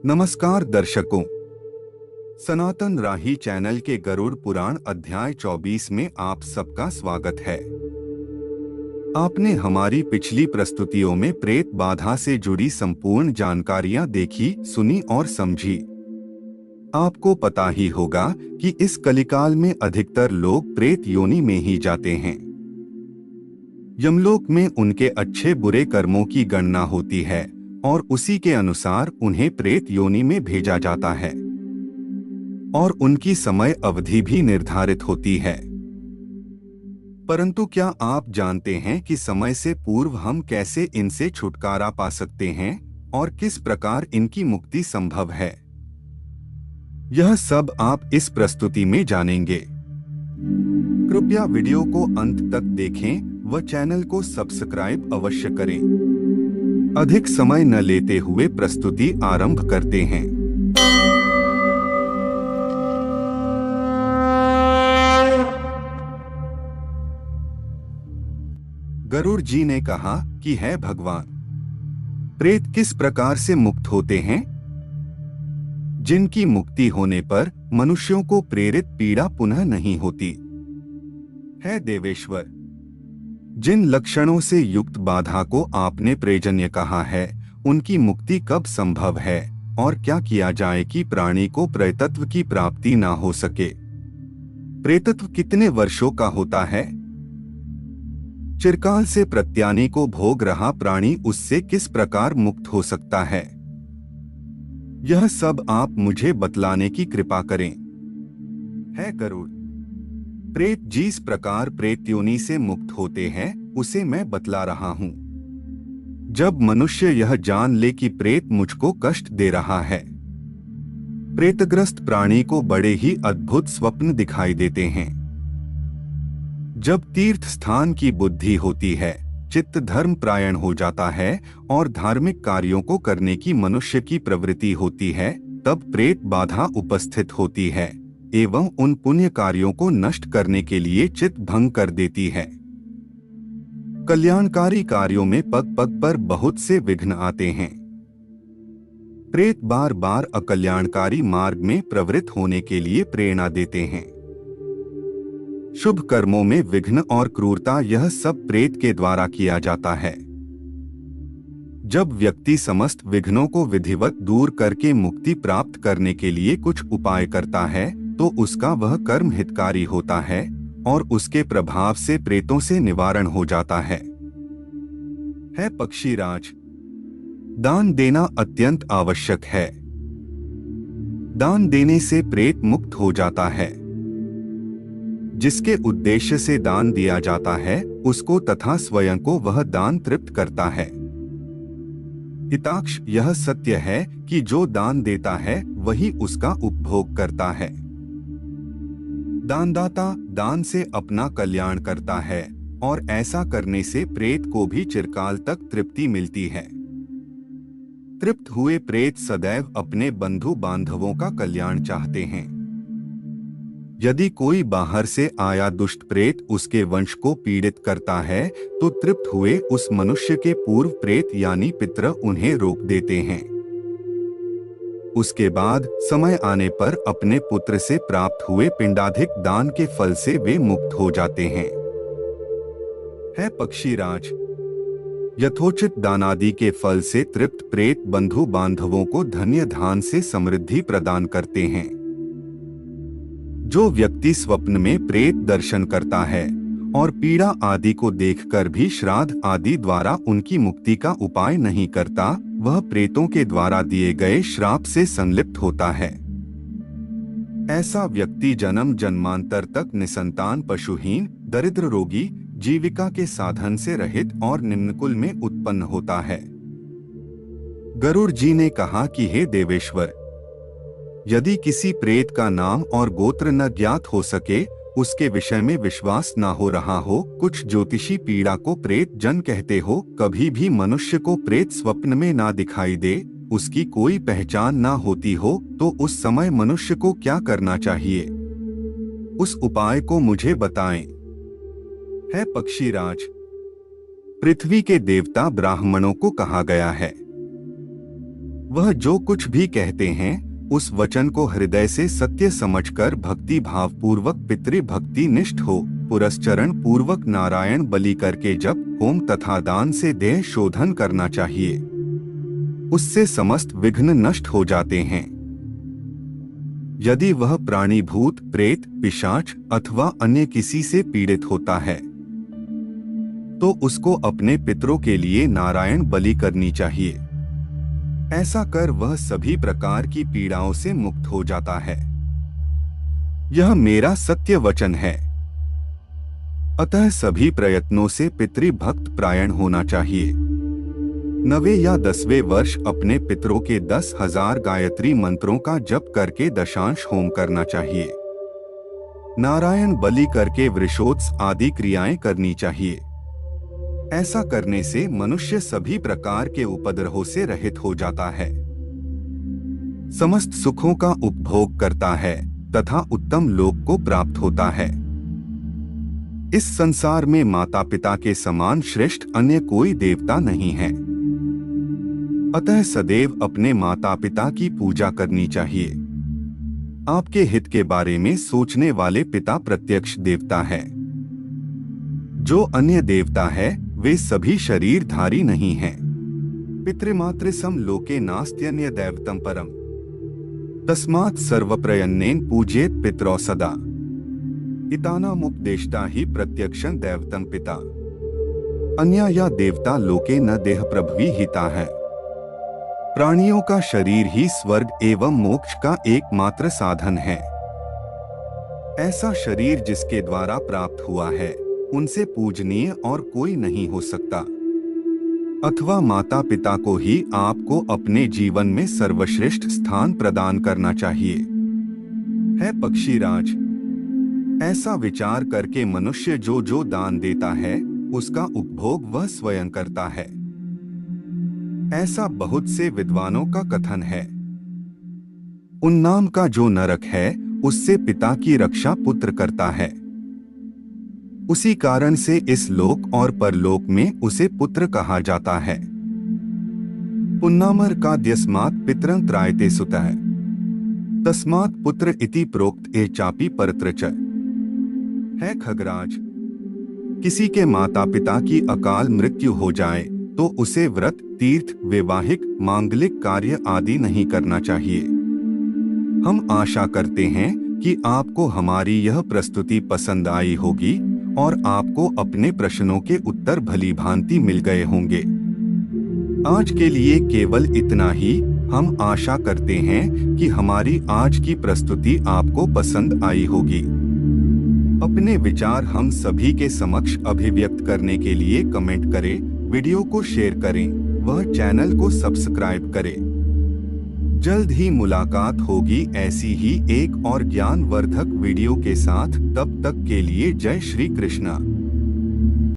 नमस्कार दर्शकों, सनातन राही चैनल के गरुड़ पुराण अध्याय 24 में आप सबका स्वागत है। आपने हमारी पिछली प्रस्तुतियों में प्रेत बाधा से जुड़ी संपूर्ण जानकारियां देखी, सुनी और समझी। आपको पता ही होगा कि इस कलिकाल में अधिकतर लोग प्रेत योनि में ही जाते हैं। यमलोक में उनके अच्छे बुरे कर्मों की गणना होती है और उसी के अनुसार उन्हें प्रेत योनि में भेजा जाता है और उनकी समय अवधि भी निर्धारित होती है। परंतु क्या आप जानते हैं कि समय से पूर्व हम कैसे इनसे छुटकारा पा सकते हैं और किस प्रकार इनकी मुक्ति संभव है? यह सब आप इस प्रस्तुति में जानेंगे। कृपया वीडियो को अंत तक देखें व चैनल को सब्सक्राइब अवश्य करें। अधिक समय न लेते हुए प्रस्तुति आरंभ करते हैं। गरुड़ जी ने कहा कि है भगवान, प्रेत किस प्रकार से मुक्त होते हैं, जिनकी मुक्ति होने पर मनुष्यों को प्रेरित पीड़ा पुनः नहीं होती। है देवेश्वर, जिन लक्षणों से युक्त बाधा को आपने प्रेजन्य कहा है, उनकी मुक्ति कब संभव है और क्या किया जाए कि प्राणी को प्रेतत्व की प्राप्ति ना हो सके? प्रेतत्व कितने वर्षों का होता है? चिरकाल से प्रत्यानी को भोग रहा प्राणी उससे किस प्रकार मुक्त हो सकता है? यह सब आप मुझे बतलाने की कृपा करें। है गरुड़, प्रेत जिस प्रकार प्रेत योनि से मुक्त होते हैं उसे मैं बतला रहा हूं। जब मनुष्य यह जान ले कि प्रेत मुझको कष्ट दे रहा है, प्रेतग्रस्त प्राणी को बड़े ही अद्भुत स्वप्न दिखाई देते हैं। जब तीर्थ स्थान की बुद्धि होती है, चित्त धर्म प्रायण हो जाता है और धार्मिक कार्यों को करने की मनुष्य की प्रवृत्ति होती है, तब प्रेत बाधा उपस्थित होती है एवं उन पुण्य कार्यों को नष्ट करने के लिए चित्त भंग कर देती है। कल्याणकारी कार्यों में पग पग पर बहुत से विघ्न आते हैं। प्रेत बार बार अकल्याणकारी मार्ग में प्रवृत्त होने के लिए प्रेरणा देते हैं। शुभ कर्मों में विघ्न और क्रूरता, यह सब प्रेत के द्वारा किया जाता है। जब व्यक्ति समस्त विघ्नों को विधिवत दूर करके मुक्ति प्राप्त करने के लिए कुछ उपाय करता है, तो उसका वह कर्म हितकारी होता है और उसके प्रभाव से प्रेतों से निवारण हो जाता है। पक्षीराज, दान देना अत्यंत आवश्यक है। दान देने से प्रेत मुक्त हो जाता है। जिसके उद्देश्य से दान दिया जाता है उसको तथा स्वयं को वह दान तृप्त करता है। हिताक्ष, यह सत्य है कि जो दान देता है वही उसका उपभोग करता है। दानदाता दान से अपना कल्याण करता है और ऐसा करने से प्रेत को भी चिरकाल तक तृप्ति मिलती है। तृप्त हुए प्रेत सदैव अपने बंधु बांधवों का कल्याण चाहते हैं। यदि कोई बाहर से आया दुष्ट प्रेत उसके वंश को पीड़ित करता है, तो तृप्त हुए उस मनुष्य के पूर्व प्रेत यानी पितर उन्हें रोक देते हैं। उसके बाद समय आने पर अपने पुत्र से प्राप्त हुए पिंडाधिक दान के फल से वे मुक्त हो जाते हैं। पक्षीराज, यथोचित दानादि के फल से तृप्त प्रेत बंधु बांधवों को धन्य धान से समृद्धि प्रदान करते हैं। जो व्यक्ति स्वप्न में प्रेत दर्शन करता है और पीड़ा आदि को देखकर भी श्राद्ध आदि द्वारा उनकी मुक्ति का उपाय नहीं करता, वह प्रेतों के द्वारा दिए गए श्राप से संलिप्त होता है। ऐसा व्यक्ति जन्म जन्मांतर तक निसंतान, पशुहीन, दरिद्र, रोगी, जीविका के साधन से रहित और निम्नकुल में उत्पन्न होता है। गरुड़ जी ने कहा कि हे देवेश्वर, यदि किसी प्रेत का नाम और गोत्र न ज्ञात हो सके, उसके विषय में विश्वास न हो रहा हो, कुछ ज्योतिषी पीड़ा को प्रेत जन कहते हो, कभी भी मनुष्य को प्रेत स्वप्न में ना दिखाई दे, उसकी कोई पहचान ना होती हो, तो उस समय मनुष्य को क्या करना चाहिए? उस उपाय को मुझे बताएं। पक्षीराज, पृथ्वी के देवता ब्राह्मणों को कहा गया है। वह जो कुछ भी कहते हैं उस वचन को हृदय से सत्य समझकर भक्ति भाव पूर्वक पितृभक्ति निष्ठ हो पुरस्चरण पूर्वक नारायण बलि करके जप होम तथा दान से देह शोधन करना चाहिए। उससे समस्त विघ्न नष्ट हो जाते हैं। यदि वह प्राणी भूत प्रेत पिशाच अथवा अन्य किसी से पीड़ित होता है तो उसको अपने पितरों के लिए नारायण बलि करनी चाहिए। ऐसा कर वह सभी प्रकार की पीड़ाओं से मुक्त हो जाता है। यह मेरा सत्य वचन है। अतः सभी प्रयत्नों से पितृभक्त प्रायण होना चाहिए। 9वें या 10वें वर्ष अपने पितरों के 10,000 गायत्री मंत्रों का जप करके दशांश होम करना चाहिए। नारायण बलि करके वृषोत्स आदि क्रियाएं करनी चाहिए। ऐसा करने से मनुष्य सभी प्रकार के उपद्रवों से रहित हो जाता है, समस्त सुखों का उपभोग करता है तथा उत्तम लोक को प्राप्त होता है। इस संसार में माता पिता के समान श्रेष्ठ अन्य कोई देवता नहीं है। अतः सदैव अपने माता पिता की पूजा करनी चाहिए। आपके हित के बारे में सोचने वाले पिता प्रत्यक्ष देवता है। जो अन्य देवता है वे सभी शरीरधारी नहीं हैं। पितृमातृ सम लोके नास्त्यन्य दैवतम परम तस्मात् सर्वप्रयन्नेन पूज्येत पितरौ सदा इतानामुपदेष्टा ही प्रत्यक्षं दैवतम पिता अन्य या देवता लोके न देह प्रभवी हिता है। प्राणियों का शरीर ही स्वर्ग एवं मोक्ष का एकमात्र साधन है। ऐसा शरीर जिसके द्वारा प्राप्त हुआ है उनसे पूजनीय और कोई नहीं हो सकता। अथवा माता पिता को ही आपको अपने जीवन में सर्वश्रेष्ठ स्थान प्रदान करना चाहिए। है पक्षीराज, ऐसा विचार करके मनुष्य जो जो दान देता है उसका उपभोग वह स्वयं करता है। ऐसा बहुत से विद्वानों का कथन है। उन्नाम का जो नरक है उससे पिता की रक्षा पुत्र करता है। उसी कारण से इस लोक और परलोक में उसे पुत्र कहा जाता है। पुन्नामर का द्यस्मात् पितरं त्रायते सुतः तस्मात् पुत्र इति प्रोक्त ए चापी परत्र च। है खगराज, किसी के माता पिता की अकाल मृत्यु हो जाए तो उसे व्रत तीर्थ वैवाहिक मांगलिक कार्य आदि नहीं करना चाहिए। हम आशा करते हैं कि आपको हमारी यह प्रस्तुति पसंद आई होगी और आपको अपने प्रश्नों के उत्तर भली भांति मिल गए होंगे। आज के लिए केवल इतना ही। हम आशा करते हैं कि हमारी आज की प्रस्तुति आपको पसंद आई होगी। अपने विचार हम सभी के समक्ष अभिव्यक्त करने के लिए कमेंट करें, वीडियो को शेयर करें, वह चैनल को सब्सक्राइब करें। जल्द ही मुलाकात होगी ऐसी ही एक और ज्ञानवर्धक वीडियो के साथ। तब तक के लिए जय श्री कृष्णा।